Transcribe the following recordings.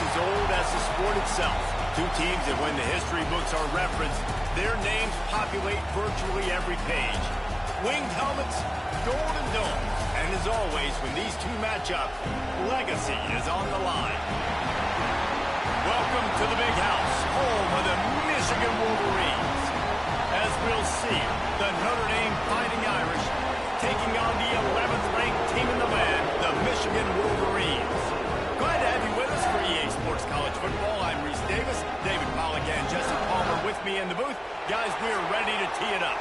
as old as the sport itself. Two teams that when the history books are referenced, their names populate virtually every page. Winged helmets, golden domes, and as always, when these two match up, legacy is on the line. Welcome to the Big House, home of the Michigan Wolverines. As we'll see, the Notre Dame Fighting Irish taking on the 11th ranked team in the land, the Michigan Wolverines. Glad to have you with us for EA Sports College Football. I'm Reese Davis, David Pollack and Jesse Palmer with me in the booth. Guys, we are ready to tee it up.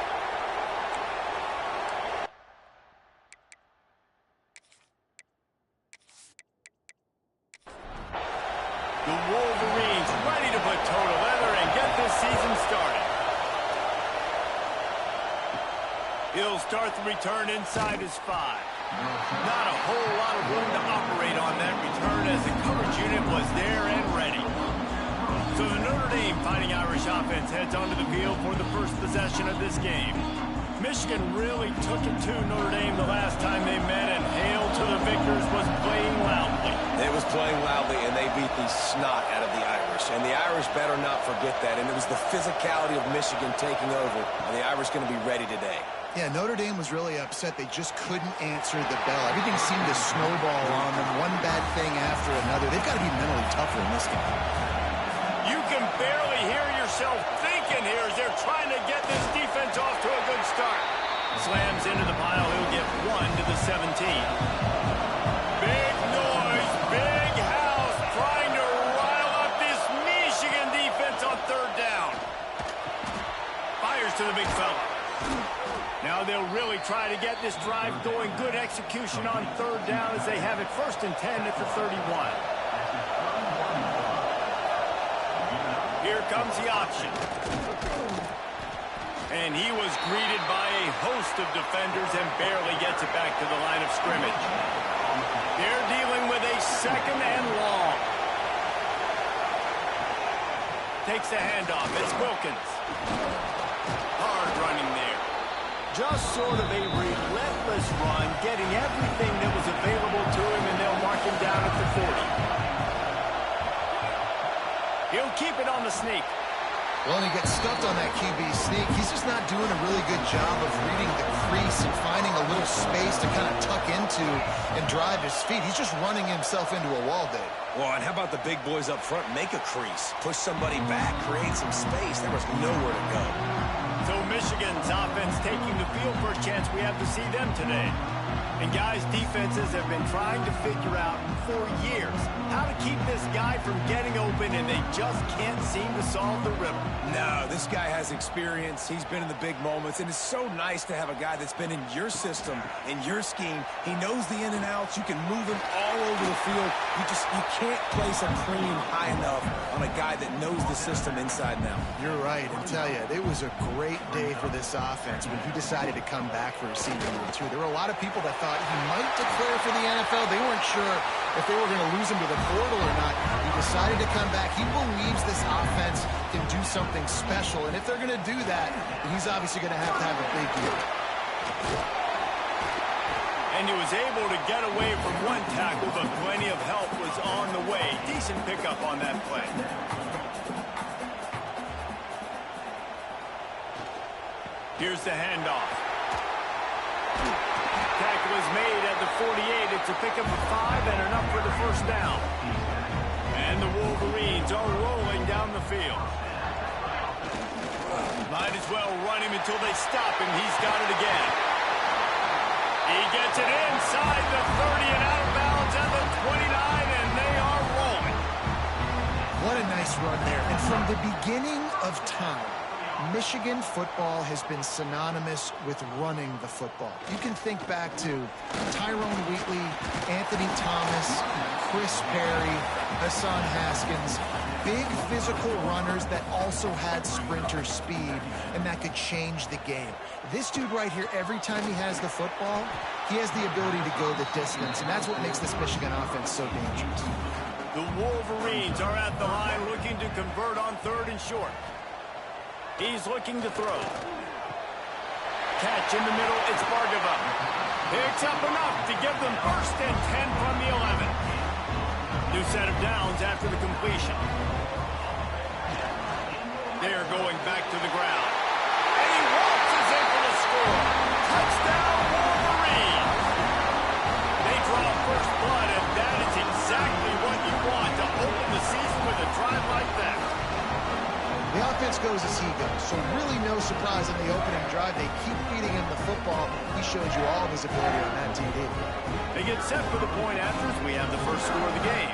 The Wolverines ready to put toe to leather and get this season started. He'll start the return inside his 5. Not a whole lot of room to operate on that return as the coverage unit was there and ready. So the Notre Dame Fighting Irish offense heads onto the field for the first possession of this game. Michigan really took it to Notre Dame the last time they met, and Hail to the Victors was playing loudly. It was playing loudly, and they beat the snot out of the Irish. And the Irish better not forget that. And it was the physicality of Michigan taking over, and the Irish going to be ready today. Yeah, Notre Dame was really upset. They just couldn't answer the bell. Everything seemed to snowball on them, one bad thing after another. They've got to be mentally tougher in this game. You can barely hear yourself thinking here as they're trying to get this defense off to a good start. Slams into the pile. He'll get 1 to the 17. Big noise, big house, trying to rile up this Michigan defense on third down. Fires to the big fella. Now they'll really try to get this drive going. Good execution on third down as they have it 1st and 10 at the 31. Here comes the option. And he was greeted by a host of defenders and barely gets it back to the line of scrimmage. They're dealing with a 2nd and long. Takes the handoff. It's Wilkins. Hard running there. Just sort of a relentless run, getting everything that was available to him, and they'll mark him down at the 40. He'll keep it on the sneak. Well, and he gets stuffed on that QB sneak. He's just not doing a really good job of reading the crease and finding a little space to kind of tuck into and drive his feet. He's just running himself into a wall, Dave. Well, and how about the big boys up front? Make a crease. Push somebody back. Create some space. There was nowhere to go. So Michigan's offense taking the field for a chance. We have to see them today. And guys, defenses have been trying to figure out for years how to keep this guy from getting open, and they just can't seem to solve the riddle. No, this guy has experience. He's been in the big moments, and it's so nice to have a guy that's been in your system, in your scheme. He knows the in and outs. You can move him all over the field. You can't place a premium high enough on a guy that knows the system inside and out. You're right, and tell you, it was a great day for this offense when he decided to come back for a senior year, too. There were a lot of people that thought he might declare for the NFL. They weren't sure if they were going to lose him to the portal or not. He decided to come back. He believes this offense can do something special, and if they're going to do that, he's obviously going to have a big year. And he was able to get away from one tackle, but plenty of help was on the way. Decent pickup on that play. Here's the handoff. Tackle is made at the 48. It's a pickup of 5 and enough for the 1st down. And the Wolverines are rolling down the field. Might as well run him until they stop him. He's got it again. He gets it inside the 30 and out of bounds at the 29, and they are rolling. What a nice run there. And from the beginning of time, Michigan football has been synonymous with running the football. You can think back to Tyrone Wheatley, Anthony Thomas, Chris Perry, Hassan Haskins. Big physical runners that also had sprinter speed and that could change the game. This dude right here, every time he has the football, he has the ability to go the distance, and that's what makes this Michigan offense so dangerous. The Wolverines are at the line looking to convert on 3rd and short. He's looking to throw. Catch in the middle, it's Bargava. Picks up enough to give them 1st and 10 from the 11. New set of downs after the completion. They're going back to the ground. And he waltzes in for the score. Touchdown, Wolverines! They draw first blood, and that is exactly what you want to open the season with a drive like that. The offense goes as he goes, so really no surprise in the opening drive. They keep feeding him the football. He shows you all of his ability on that TD. They get set for the point after as we have the first score of the game.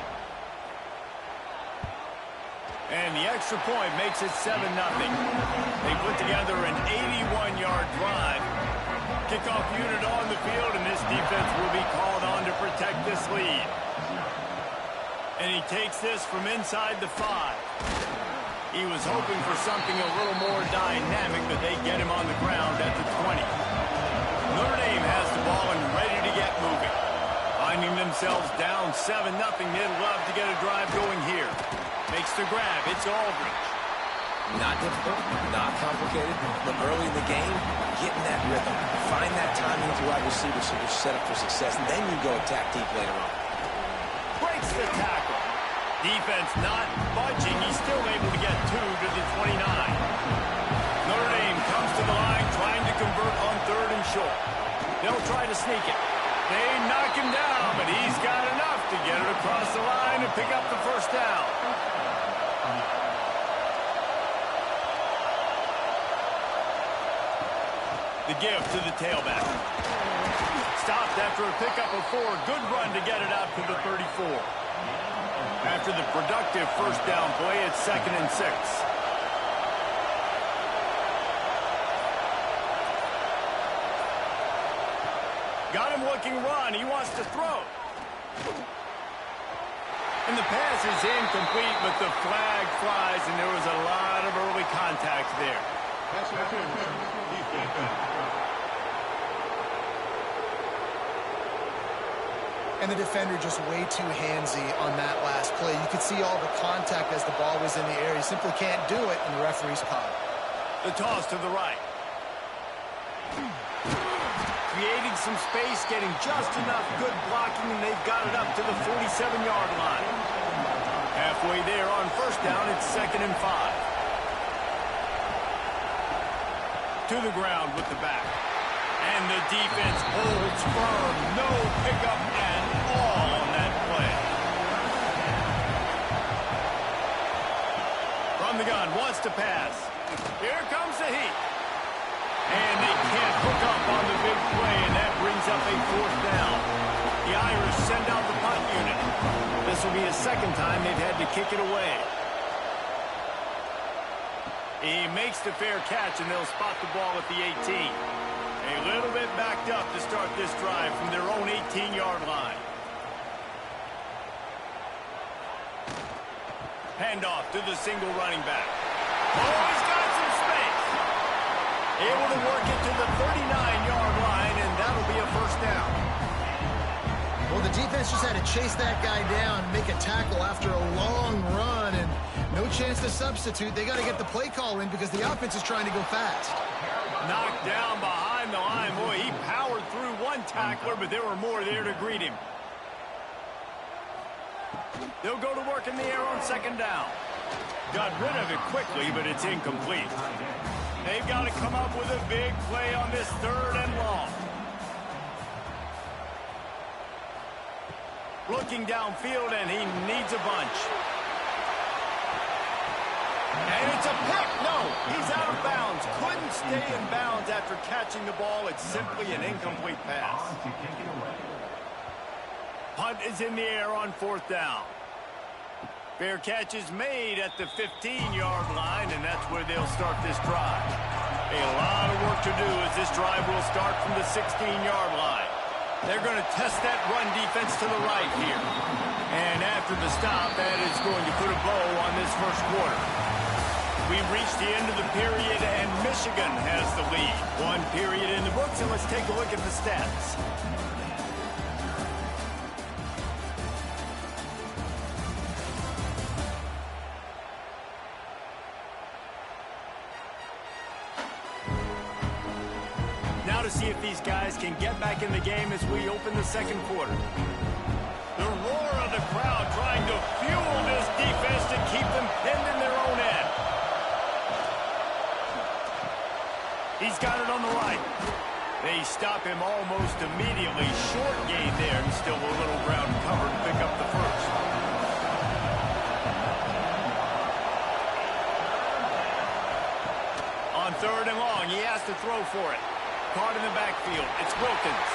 And the extra point makes it 7-0. They put together an 81-yard drive. Kickoff unit on the field, and this defense will be called on to protect this lead. And he takes this from inside the 5. He was hoping for something a little more dynamic, but they get him on the ground at the 20. Notre Dame has the ball and ready to get moving. Finding themselves down 7-0, they'd love to get a drive going here. Makes the grab. It's Aldridge. Not difficult, not complicated, but early in the game, getting that rhythm. Find that timing with your wide receiver so you're set up for success, and then you go attack deep later on. Breaks the tackle. Defense not budging. He's still able to get 2 to the 29. Notre Dame comes to the line trying to convert on 3rd and short. They'll try to sneak it. They knock him down, but he's got enough to get it across the line and pick up the first down. The give to the tailback. Stopped after a pickup of 4. Good run to get it out to the 34. After the productive first down play, it's 2nd and 6. Got him looking run. He wants to throw. And the pass is incomplete, but the flag flies, and there was a lot of early contact there. And the defender just way too handsy on that last play. You could see all the contact as the ball was in the air. He simply can't do it, and the referee's caught it. The toss to the right. Creating some space, getting just enough good blocking, and they've got it up to the 47-yard line. Halfway there on first down, it's 2nd and 5. To the ground with the back. And the defense holds firm. No pickup at all on that play. From the gun, wants to pass. Here comes the heat. And they can't hook up on the big play, and that brings up a 4th down. The Irish send out the punt unit. This will be a 2nd time they've had to kick it away. He makes the fair catch, and they'll spot the ball at the 18. A little bit backed up to start this drive from their own 18-yard line. Handoff to the single running back. Oh, he's got some space. Able to work it to the 39-yard line, and that'll be a first down. Well, the defense just had to chase that guy down, make a tackle after a long run, and no chance to substitute. They got to get the play call in because the offense is trying to go fast. Knocked down behind the line. Boy, he powered through one tackler, but there were more there to greet him. They'll go to work in the air on 2nd down. Got rid of it quickly, but it's incomplete. They've got to come up with a big play on this 3rd and long. Looking downfield, and he needs a bunch. And it's a pick. No, he's out of bounds. Couldn't stay in bounds after catching the ball. It's simply an incomplete pass. Punt is in the air on 4th down. Fair catch is made at the 15-yard line, and that's where they'll start this drive. A lot of work to do as this drive will start from the 16-yard line. They're going to test that run defense to the right here. And after the stop, that is going to put a bow on this first quarter. We've reached the end of the period, and Michigan has the lead. 1 period in the books, and let's take a look at the stats. Now to see if these guys can get back in the game as we open the second quarter. The roar of the crowd trying to keep them pinned in their own end. He's got it on the right. They stop him almost immediately. Short gain there, and still a little ground covered to pick up the first. On 3rd and long, he has to throw for it. Caught in the backfield. It's Wilkins.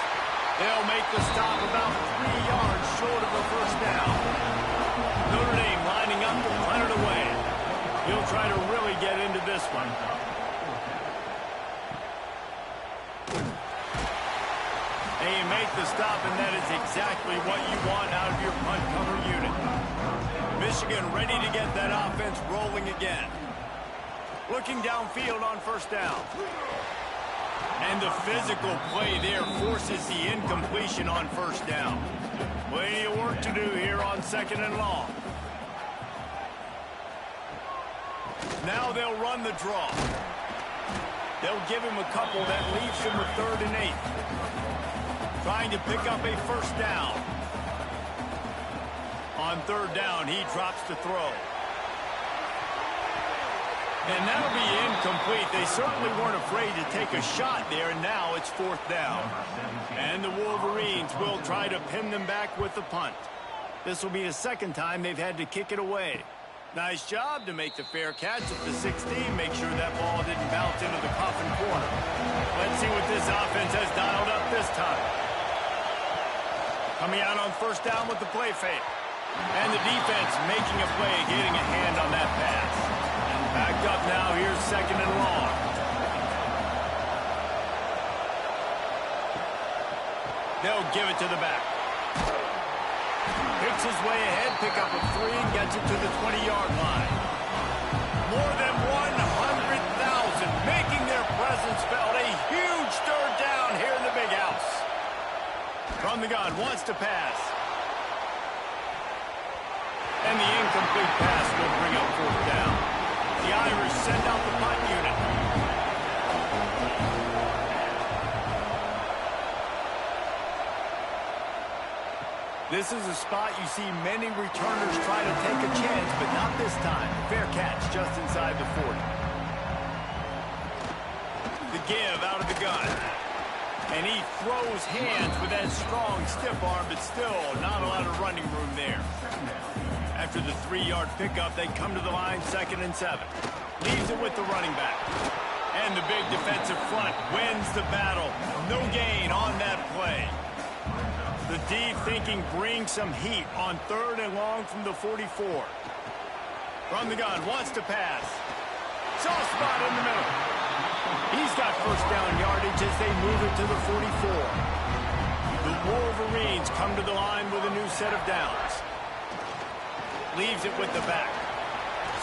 They'll make the stop about 3 yards short of the first down. Notre Dame lining up to punt it away. He'll try to really get into this one. And you make the stop, and that is exactly what you want out of your punt cover unit. Michigan ready to get that offense rolling again. Looking downfield on 1st down. And the physical play there forces the incompletion on 1st down. Plenty of work to do here on 2nd and long. Now they'll run the draw. They'll give him a couple that leaves him with 3rd and 8. Trying to pick up a 1st down. On 3rd down, he drops to throw. And that'll be incomplete. They certainly weren't afraid to take a shot there, and now it's 4th down. And the Wolverines will try to pin them back with the punt. This will be the 2nd time they've had to kick it away. Nice job to make the fair catch at the 16. Make sure that ball didn't bounce into the coffin corner. Let's see what this offense has dialed up this time. Coming out on 1st down with the play fake. And the defense making a play, getting a hand on that pass. Backed up now, here's 2nd and long. They'll give it to the back. Picks his way ahead, pick up a 3, and gets it to the 20-yard line. More than 100,000 making their presence felt. A huge 3rd down here in the big house. From the gun, wants to pass. And the incomplete pass will bring up 4th down. The Irish send out the punt unit. This is a spot you see many returners try to take a chance, but not this time. Fair catch just inside the 40. The give out of the gun. And he throws hands with that strong, stiff arm, but still not a lot of running room there. After the 3-yard pickup, they come to the line, 2nd and 7. Leaves it with the running back. And the big defensive front wins the battle. No gain on that play. The D thinking brings some heat on 3rd and long from the 44. From the gun, wants to pass. Soft spot in the middle. He's got 1st down yardage as they move it to the 44. The Wolverines come to the line with a new set of downs. Leaves it with the back.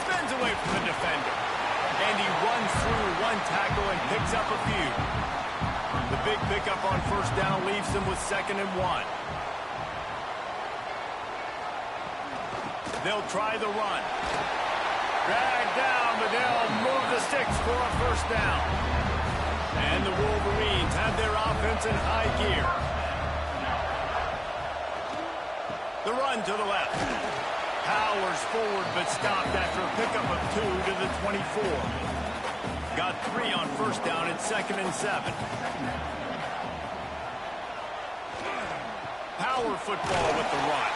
Spins away from the defender. And he runs through 1 tackle and picks up a few. The big pickup on 1st down leaves them with 2nd and 1. They'll try the run. Dragged down, but they'll move the sticks for a 1st down. And the Wolverines have their offense in high gear. The run to the left. Powers forward, but stopped after a pickup of 2 to the 24. Got 3 on 1st down at 2nd and 7. Power football with the run.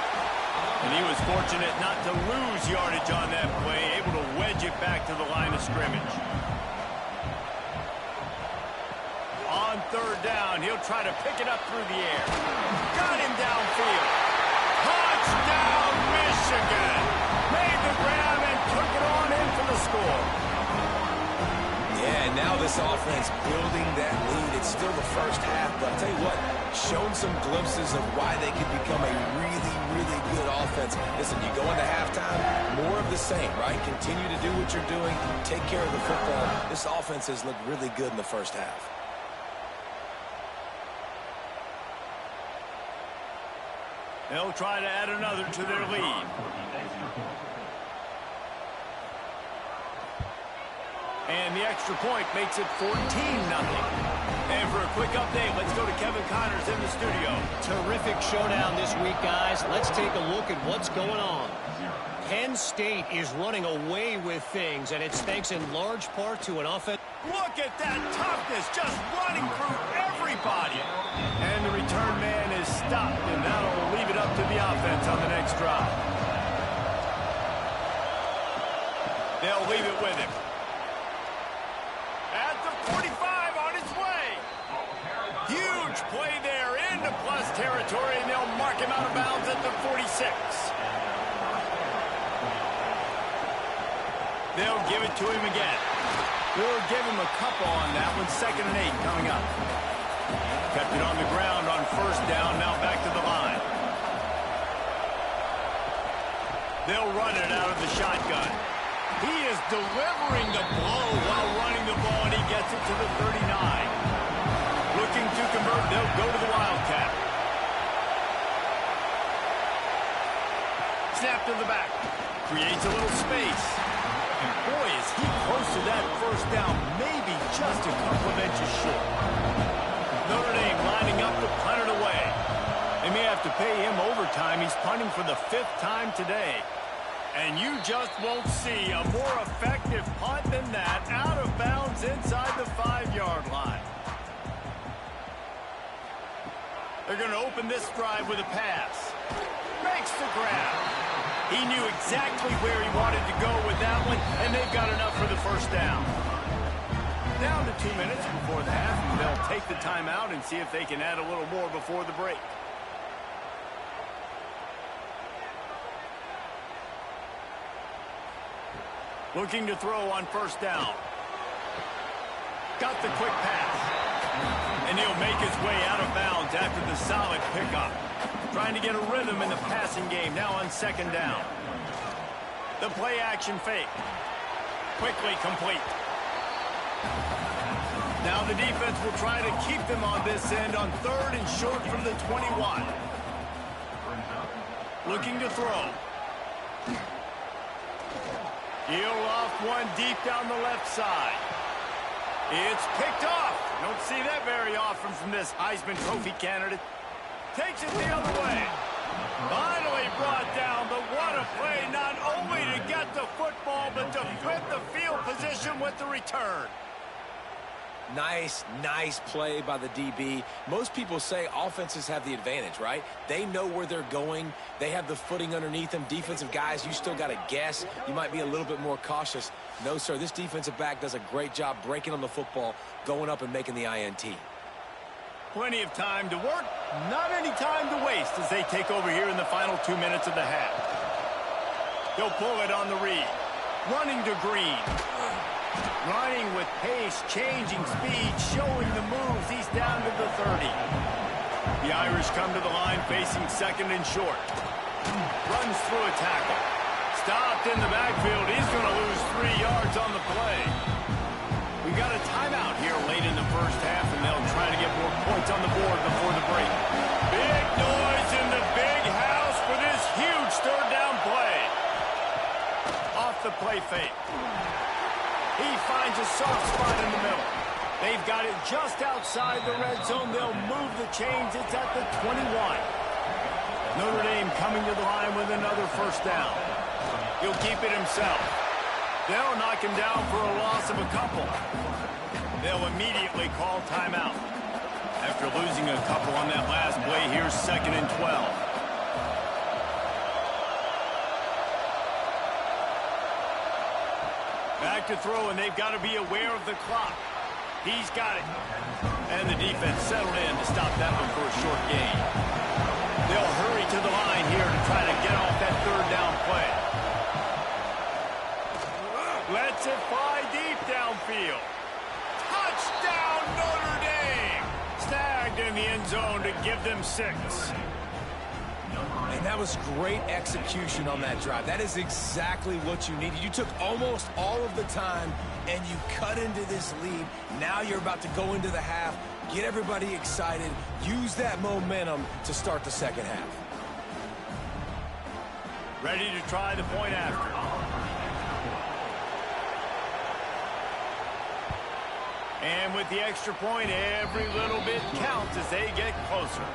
And he was fortunate not to lose yardage on that play, able to wedge it back to the line of scrimmage. On 3rd down, he'll try to pick it up through the air. Got him downfield. Touchdown, Michigan! Made the grab and took it on in for the score. Yeah, now this offense building that lead. It's still the first half, but I'll tell you what, shown some glimpses of why they could become a really, really good offense. Listen, you go into halftime, more of the same, right? Continue to do what you're doing, take care of the football. This offense has looked really good in the first half. They'll try to add another to their lead. And the extra point makes it 14-0. And for a quick update, let's go to Kevin Connors in the studio. Terrific showdown this week, guys. Let's take a look at what's going on. Penn State is running away with things, and it's thanks in large part to an offense. Look at that toughness, just running through everybody. And the return man is stopped, and that'll leave it up to the offense on the next drive. They'll leave it with him. At the 45 on its way. Huge play there into plus territory, and they'll mark him out of bounds at the 46. They'll give it to him again. We'll give him a couple on that one. 2nd and 8 coming up. Kept it on the ground on 1st down. Now back to the line. They'll run it out of the shotgun. He is delivering the blow while running the ball, and he gets it to the 39. Looking to convert. They'll go to the Wildcat. Snap to the back. Creates a little space. Boy, is he close to that 1st down, maybe just a couple of inches short. Notre Dame lining up to punt it away. They may have to pay him overtime. He's punting for the 5th time today. And you just won't see a more effective punt than that, out of bounds inside the 5-yard line. They're going to open this drive with a pass. Makes the grab. He knew exactly where he wanted to go with that one, and they've got enough for the 1st down. Down to 2 minutes before the half, and they'll take the timeout and see if they can add a little more before the break. Looking to throw on 1st down. Got the quick pass. And he'll make his way out of bounds after the solid pickup. Trying to get a rhythm in the passing game now on 2nd down. The play action fake. Quickly complete. Now the defense will try to keep them on this end on 3rd and short from the 21. Looking to throw. Heel off one deep down the left side. It's picked off. Don't see that very often from this Heisman Trophy candidate. Takes it the other way. Finally brought down, but what a play, not only to get the football, but to flip the field position with the return. Nice play by the DB. Most people say offenses have the advantage, right? They know where they're going. They have the footing underneath them. Defensive guys, you still got to guess. You might be a little bit more cautious. No, sir, this defensive back does a great job breaking on the football, going up and making the INT. Plenty of time to work, not any time to waste as they take over here in the final 2 minutes of the half. They'll pull it on the read. Running to Green. Running with pace, changing speed, showing the moves. He's down to the 30. The Irish come to the line facing 2nd and short. Runs through a tackle. Stopped in the backfield. He's going to lose 3 yards on the play. We got a timeout here late in the 1st half, and they'll try to get more points on the board before the break. Big noise in the big house for this huge 3rd down play. Off the play fake. He finds a soft spot in the middle. They've got it just outside the red zone. They'll move the chains. It's at the 21. Notre Dame coming to the line with another 1st down. He'll keep it himself. They'll knock him down for a loss of a couple. They'll immediately call timeout. After losing a couple on that last play, here's 2nd and 12. Back to throw, and they've got to be aware of the clock. He's got it. And the defense settled in to stop that one for a short gain. They'll hurry to the line here to try to get off that 3rd down play. Lets it fly deep downfield. Touchdown, Notre Dame! Snagged in the end zone to give them 6. And that was great execution on that drive. That is exactly what you needed. You took almost all of the time, and you cut into this lead. Now you're about to go into the half, get everybody excited, use that momentum to start the 2nd half. Ready to try the point after. And with the extra point, every little bit counts as they get closer.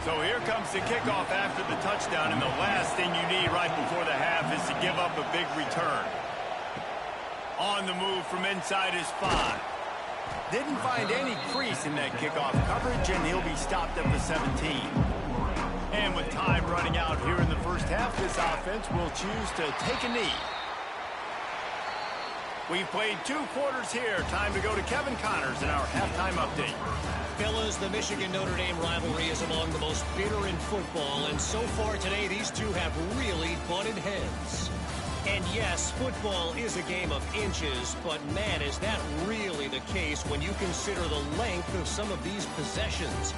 So here comes the kickoff after the touchdown, and the last thing you need right before the half is to give up a big return. On the move from inside his 5. Didn't find any crease in that kickoff coverage, and he'll be stopped at the 17. And with time running out here in the first half, this offense will choose to take a knee. We've played 2 quarters here. Time to go to Kevin Connors in our halftime update. Fellas, the Michigan-Notre Dame rivalry is among the most bitter in football, and so far today, these two have really butted heads. And yes, football is a game of inches, but man, is that really the case when you consider the length of some of these possessions.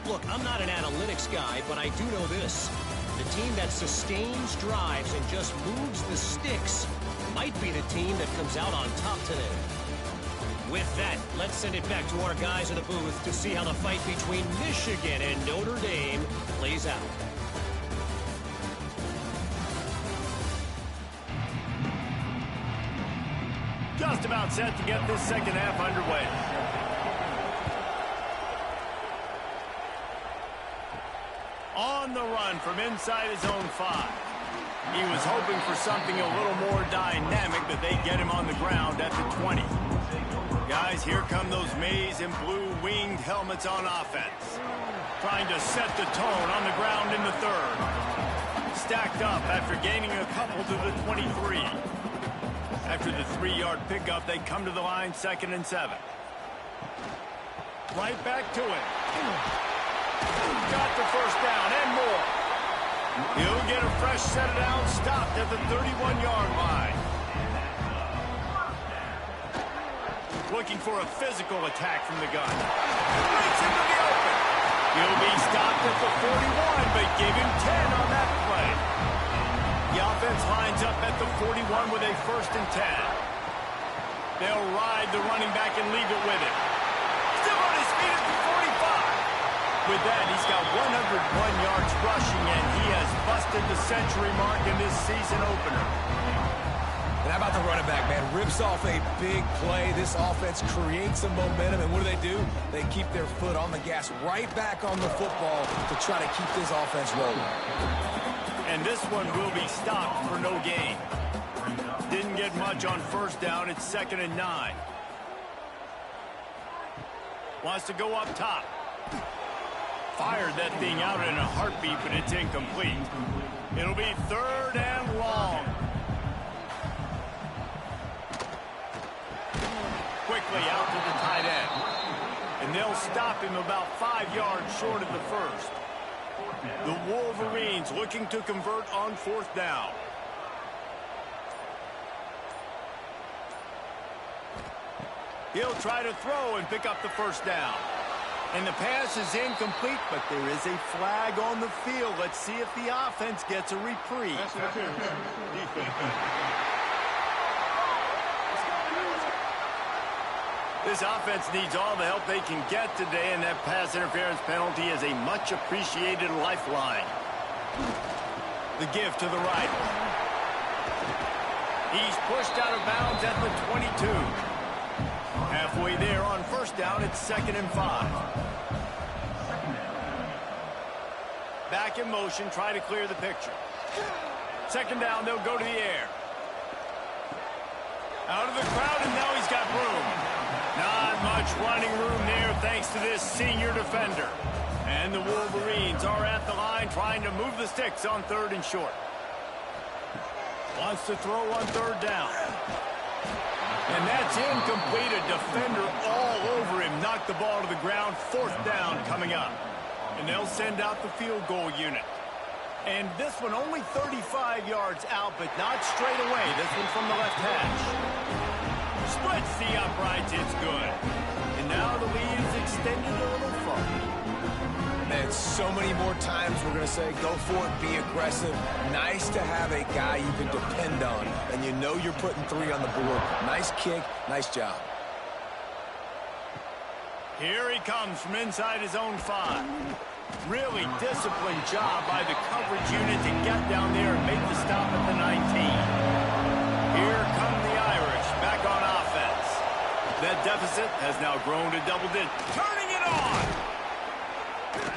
Look, I'm not an analytics guy, but I do know this. The team that sustains drives and just moves the sticks might be the team that comes out on top today. With that, let's send it back to our guys in the booth to see how the fight between Michigan and Notre Dame plays out. Just about set to get this second half underway. On the run from inside his own 5. He was hoping for something a little more dynamic, but they get him on the ground at the 20. Guys, here come those maize and blue winged helmets on offense. Trying to set the tone on the ground in the 3rd. Stacked up after gaining a couple to the 23. After the 3-yard pickup, they come to the line 2nd and 7. Right back to it. Got the first down and more. He'll get a fresh set of downs, stopped at the 31-yard line. Looking for a physical attack from the gun. Breaks into the open. He'll be stopped at the 41, but give him 10 on that play. The offense lines up at the 41 with a 1st and 10. They'll ride the running back and leave it with him. Still on his feet at the 45. With that, he's got 101 yards rushing, and he has busted the century mark in this season opener. And how about the running back, man? Rips off a big play. This offense creates some momentum, and what do? They keep their foot on the gas, right back on the football to try to keep this offense rolling. And this one will be stopped for no gain. Didn't get much on 1st down. It's 2nd and 9. Wants to go up top. Fired that thing out in a heartbeat, but it's incomplete. It'll be 3rd and long. Quickly out to the tight end. And they'll stop him about 5 yards short of the 1st. The Wolverines looking to convert on 4th down. He'll try to throw and pick up the 1st down. And the pass is incomplete, but there is a flag on the field. Let's see if the offense gets a reprieve. This offense needs all the help they can get today, and that pass interference penalty is a much-appreciated lifeline. The give to the right. He's pushed out of bounds at the 22. Halfway there on 1st down, it's 2nd and 5. Back in motion, try to clear the picture. 2nd down, they'll go to the air. Out of the crowd, and now he's got room. Not much running room there thanks to this senior defender. And the Wolverines are at the line trying to move the sticks on 3rd and short. Wants to throw on 3rd down. And that's incomplete. A defender all over him. Knocked the ball to the ground. 4th down coming up. And they'll send out the field goal unit. And this one only 35 yards out, but not straight away. This one from the left hash. Splits the uprights. It's good. And now the lead is extended a little further. And so many more times we're going to say, go for it, be aggressive. Nice to have a guy you can depend on, and you know you're putting 3 on the board. Nice kick, nice job. Here he comes from inside his own 5. Really disciplined job by the coverage unit to get down there and make the stop at the 19. Here come the Irish back on offense. That deficit has now grown to double digits. Turning it on!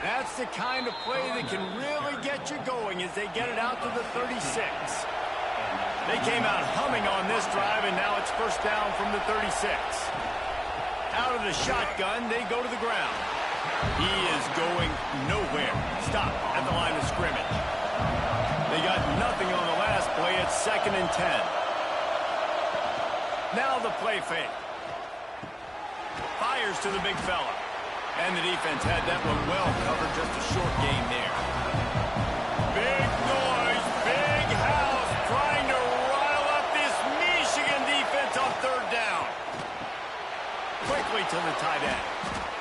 That's the kind of play that can really get you going as they get it out to the 36. They came out humming on this drive, and now it's first down from the 36. Out of the shotgun, they go to the ground. He is going nowhere. Stop at the line of scrimmage. They got nothing on the last play. It's 2nd and 10. Now the play fake. Fires to the big fella. And the defense had that one well covered, just a short gain there. Big noise, big house, trying to rile up this Michigan defense on 3rd down. Quickly to the tight end.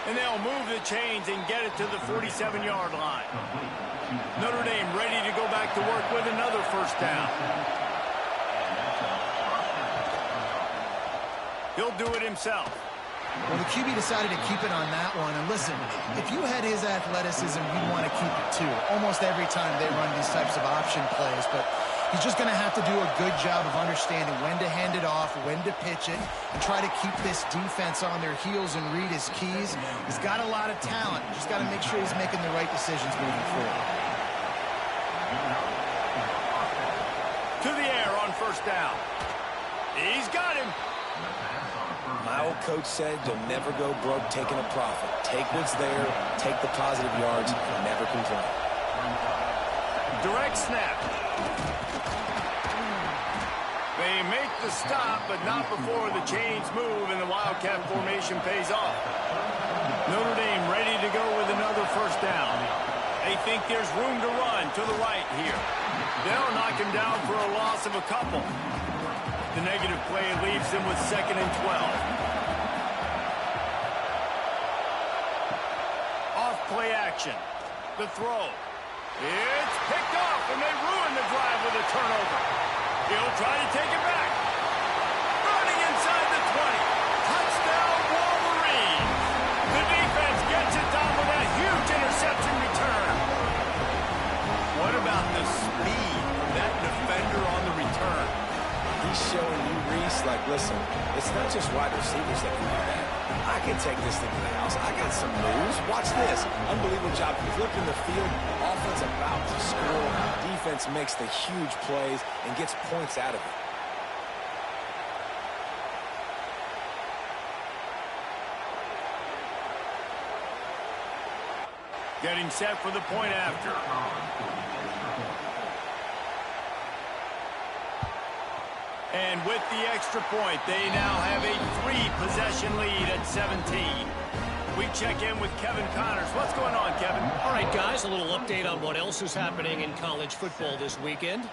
And they'll move the chains and get it to the 47-yard line. Notre Dame ready to go back to work with another first down. He'll do it himself. Well, the QB decided to keep it on that one. And listen, if you had his athleticism, you'd want to keep it too. Almost every time they run these types of option plays. But he's just going to have to do a good job of understanding when to hand it off, when to pitch it, and try to keep this defense on their heels and read his keys. He's got a lot of talent. Just got to make sure he's making the right decisions moving forward. To the air on first down. He's got him. My old coach said you'll never go broke taking a profit. Take what's there, take the positive yards, and never complain. Direct snap. They make the stop, but not before the chains move and the Wildcat formation pays off. Notre Dame ready to go with another first down. They think there's room to run to the right here. They'll knock him down for a loss of a couple. The negative play leaves them with 2nd and 12. Off play action. The throw. It's picked off, and they ruin the drive with a turnover. He'll try to take it back. Running inside the 20. Touchdown, Wolverines. The defense gets it done with a huge interception return. What about the speed of that defender on the return? He's showing you, Reese, like, listen, it's not just wide receivers that can do that. I can take this thing to the house. I got some moves. Watch this. Unbelievable job flipping the field. Offense about to score. Defense makes the huge plays and gets points out of it. Getting set for the point after. And with the extra point, they now have a 3-possession lead at 17. We check in with Kevin Connors. What's going on, Kevin? All right, guys, a little update on what else is happening in college football this weekend.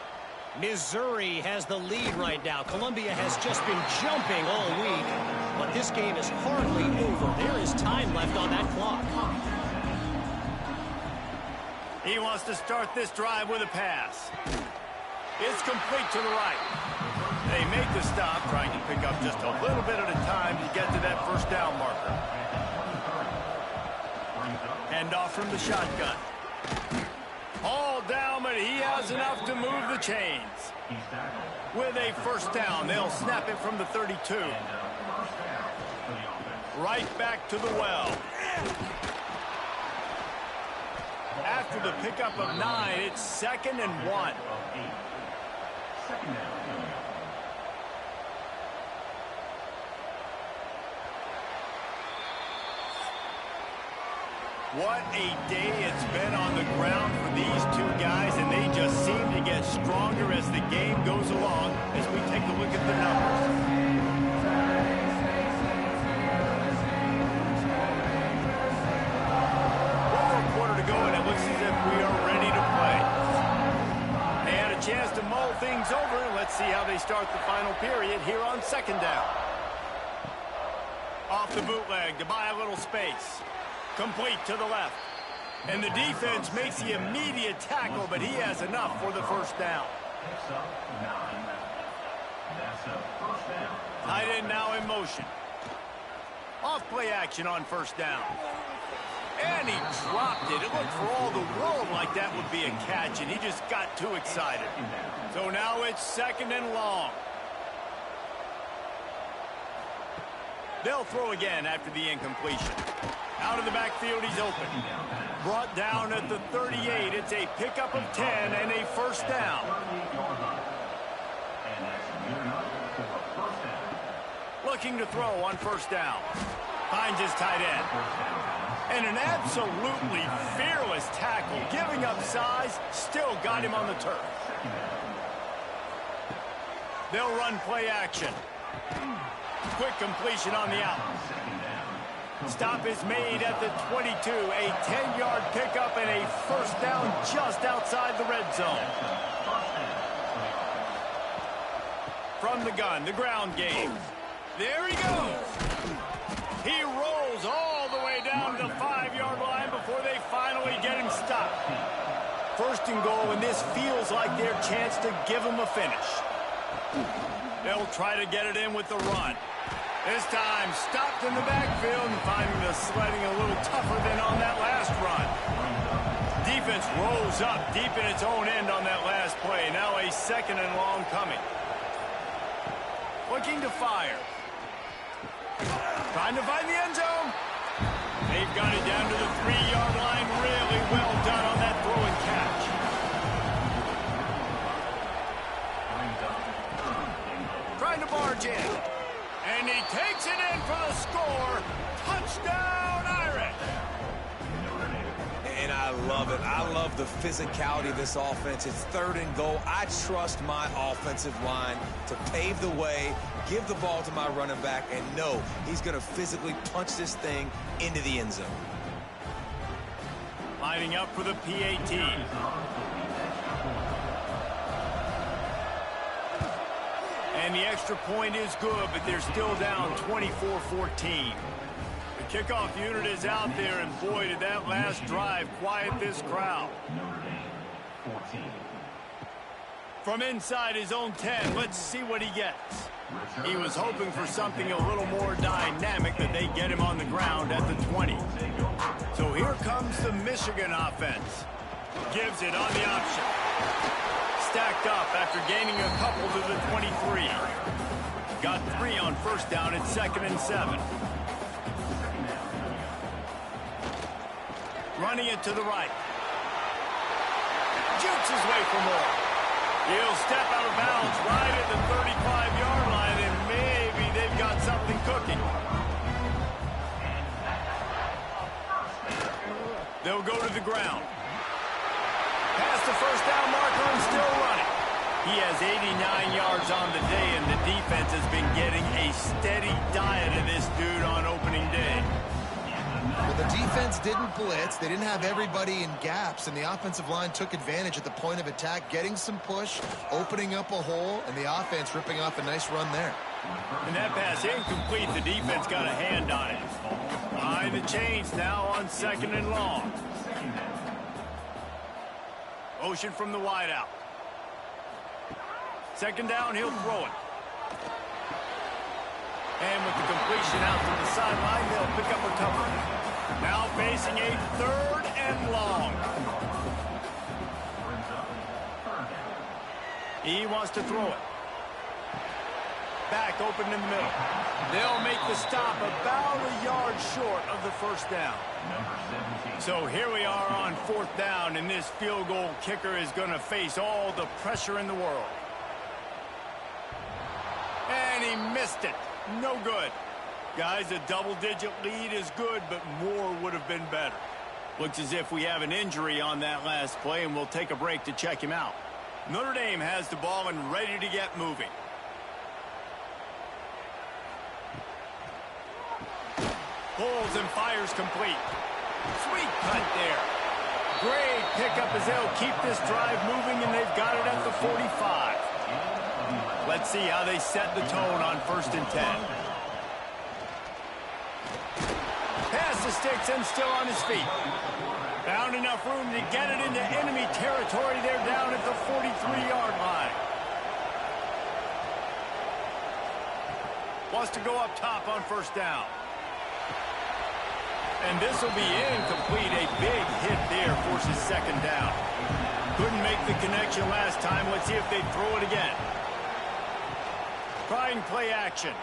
Missouri has the lead right now. Columbia has just been jumping all week, but this game is hardly over. There is time left on that clock. He wants to start this drive with a pass. It's complete to the right. They make the stop, trying to pick up just a little bit at a time to get to that first down marker. Hand off from the shotgun. All down, but he has enough to move the chains. With a first down, they'll snap it from the 32. Right back to the well. After the pickup of 9, it's 2nd and 1. What a day it's been on the ground for these two guys, and they just seem to get stronger as the game goes along as we take a look at the numbers. One more quarter to go, and it looks as if we are ready to play. They had a chance to mull things over. Let's see how they start the final period here on 2nd down. Off the bootleg to buy a little space. Complete to the left. And the defense makes the immediate tackle, but he has enough for the first down. Tight end now in motion. Off play action on first down. And he dropped it. It looked for all the world like that would be a catch, and he just got too excited. So now it's 2nd and long. They'll throw again after the incompletion. Out of the backfield, he's open. Brought down at the 38. It's a pickup of 10 and a first down. Looking to throw on first down. Finds his tight end. And an absolutely fearless tackle. Giving up size, still got him on the turf. They'll run play action. Quick completion on the out. Stop is made at the 22. A 10-yard pickup and a first down just outside the red zone. From the gun, the ground game. There he goes. He rolls all the way down to the 5-yard line before they finally get him stopped. First and goal, and this feels like their chance to give him a finish. They'll try to get it in with the run. This time, stopped in the backfield and finding the sledding a little tougher than on that last run. Defense rolls up deep in its own end on that last play. Now a second and long coming. Looking to fire. Trying to find the end zone. They've got it down to the 3-yard line. Really well done on that throw and catch. Trying to barge in. And he takes it in for the score. Touchdown, Irish. And I love it. I love the physicality of this offense. It's third and goal. I trust my offensive line to pave the way, give the ball to my running back, and know he's going to physically punch this thing into the end zone. Lining up for the PAT. And the extra point is good, but they're still down 24-14. The kickoff unit is out there, and boy, did that last drive quiet this crowd. From inside his own 10, let's see what he gets. He was hoping for something a little more dynamic, but they get him on the ground at the 20. So here comes the Michigan offense. Gives it on the option. Stacked up after gaining a couple to the 23. Got 3 on first down at 2nd and 7. Running it to the right. Jukes his way for more. He'll step out of bounds right at the 35-yard line, and maybe they've got something cooking. They'll go to the ground. Past the first down marker and still running. He has 89 yards on the day, and the defense has been getting a steady diet of this dude on opening day. Well, the defense didn't blitz. They didn't have everybody in gaps, and the offensive line took advantage at the point of attack, getting some push, opening up a hole, and the offense ripping off a nice run there. And that pass incomplete. The defense got a hand on it. Behind the chains now on 2nd and long. Motion from the wideout. 2nd down, he'll throw it. And with the completion out to the sideline, they'll pick up a couple. Now facing a 3rd and long. He wants to throw it. Back open in the middle. They'll make the stop about a yard short of the first down. So here we are on 4th down, and this field goal kicker is going to face all the pressure in the world. And he missed it. No good. Guys, a double-digit lead is good, but more would have been better. Looks as if we have an injury on that last play, and we'll take a break to check him out. Notre Dame has the ball and ready to get moving. Pulls and fires complete. Sweet cut there. Great pickup as they'll keep this drive moving, and they've got it at the 45. Let's see how they set the tone on 1st and 10. Pass the sticks and still on his feet. Found enough room to get it into enemy territory. They're down at the 43-yard line. Wants to go up top on 1st down. And this will be incomplete. A big hit there forces 2nd down. Couldn't make the connection last time. Let's see if they throw it again. Trying play action.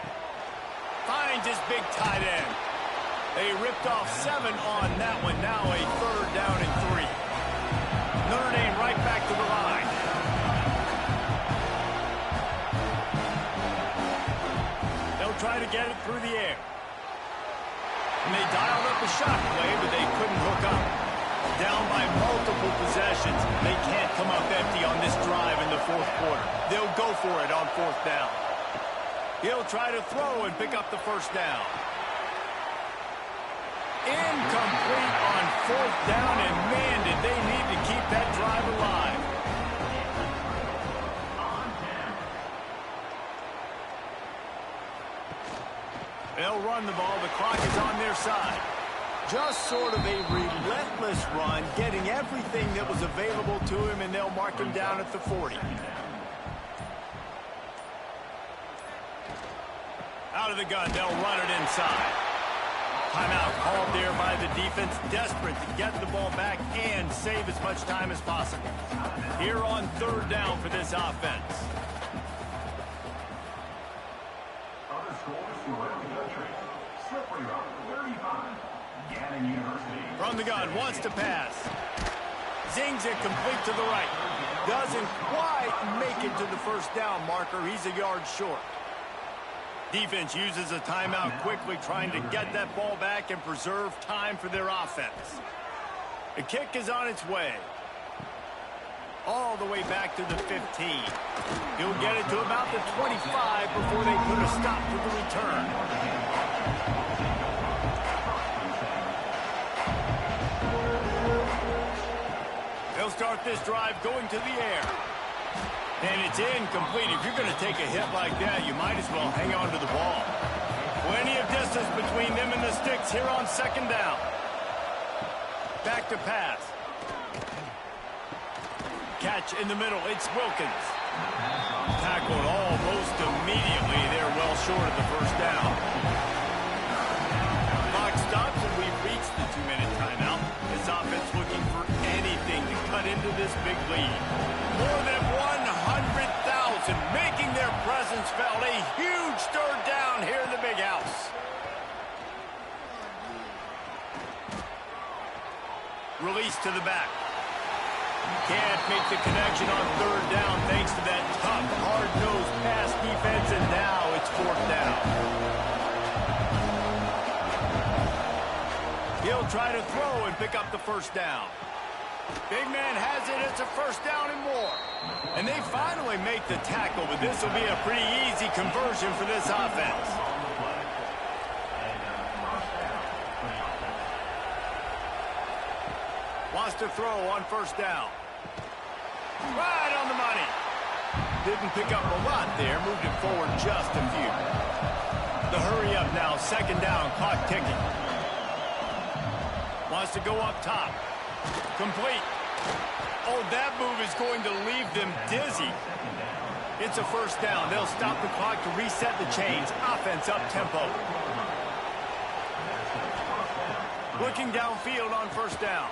Finds his big tight end. They ripped off 7 on that one. Now a 3rd down and 3. Notre Dame right back to the line. They'll try to get it through the air. And they dialed up a shot play, but they couldn't hook up. Down by multiple possessions. They can't come up empty on this drive in the 4th quarter. They'll go for it on 4th down. He'll try to throw and pick up the 1st down. Incomplete on 4th down, and man, did they need to keep that drive alive. They'll run the ball. The clock is on their side. Just sort of a relentless run, getting everything that was available to him, and they'll mark him down at the 40. Out of the gun, they'll run it inside. Timeout called there by the defense, desperate to get the ball back and save as much time as possible. Here on 3rd down for this offense. From the gun, wants to pass. Zings it complete to the right. Doesn't quite make it to the 1st down marker. He's a yard short. Defense uses a timeout quickly, trying to get that ball back and preserve time for their offense. The kick is on its way. All the way back to the 15. He'll get it to about the 25 before they put a stop to the return. They'll start this drive going to the air. And it's incomplete. If you're going to take a hit like that, you might as well hang on to the ball. Plenty of distance between them and the sticks here on 2nd down. Back to pass. Catch in the middle. It's Wilkins. Tackled almost immediately. They're well short of the 1st down. Clock stops, and we've reached the 2-minute timeout. This offense looking for anything to cut into this big lead. More than 100,000 making their presence felt. A huge 3rd down here in the big house. Release to the back. Can't make the connection on 3rd down thanks to that tough, hard-nosed pass defense, and now it's 4th down. He'll try to throw and pick up the 1st down. Big man has it. It's a 1st down and more. And they finally make the tackle, but this will be a pretty easy conversion for this offense. Wants to throw on 1st down. Right on the money. Didn't pick up a lot there. Moved it forward just a few. The hurry up now. 2nd down. Clock ticking. Wants to go up top. Complete. Oh, that move is going to leave them dizzy. It's a 1st down. They'll stop the clock to reset the chains. Offense up tempo. Looking downfield on 1st down.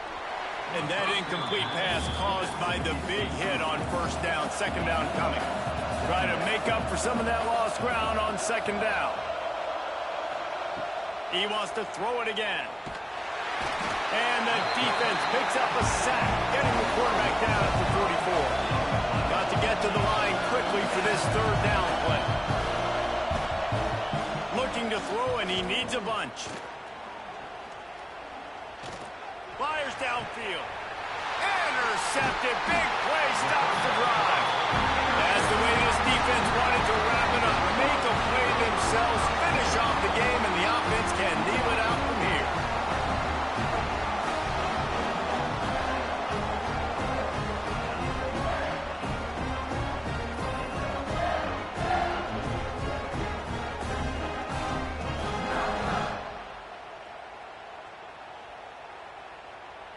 And that incomplete pass caused by the big hit on 1st down. 2nd down coming. Try to make up for some of that lost ground on 2nd down. He wants to throw it again. And the defense picks up a sack, getting the quarterback down at the 44. Got to get to the line quickly for this 3rd down play. Looking to throw, and he needs a bunch. Fires downfield. Intercepted. Big play. Stops the drive. That's the way this defense wanted to wrap it up. Make a play themselves. Finish off the game, and the offense can kneel it out from here.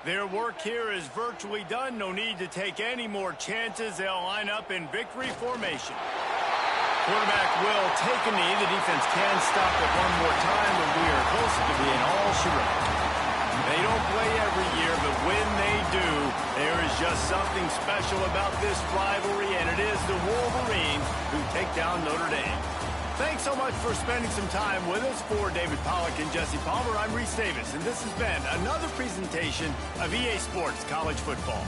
Their work here is virtually done. No need to take any more chances. They'll line up in victory formation. Quarterback will take a knee. The defense can stop it one more time, but we are close to being all charade. They don't play every year, but when they do, there is just something special about this rivalry, and it is the Wolverines who take down Notre Dame. Thanks so much for spending some time with us. For David Pollack and Jesse Palmer, I'm Reese Davis, and this has been another presentation of EA Sports College Football.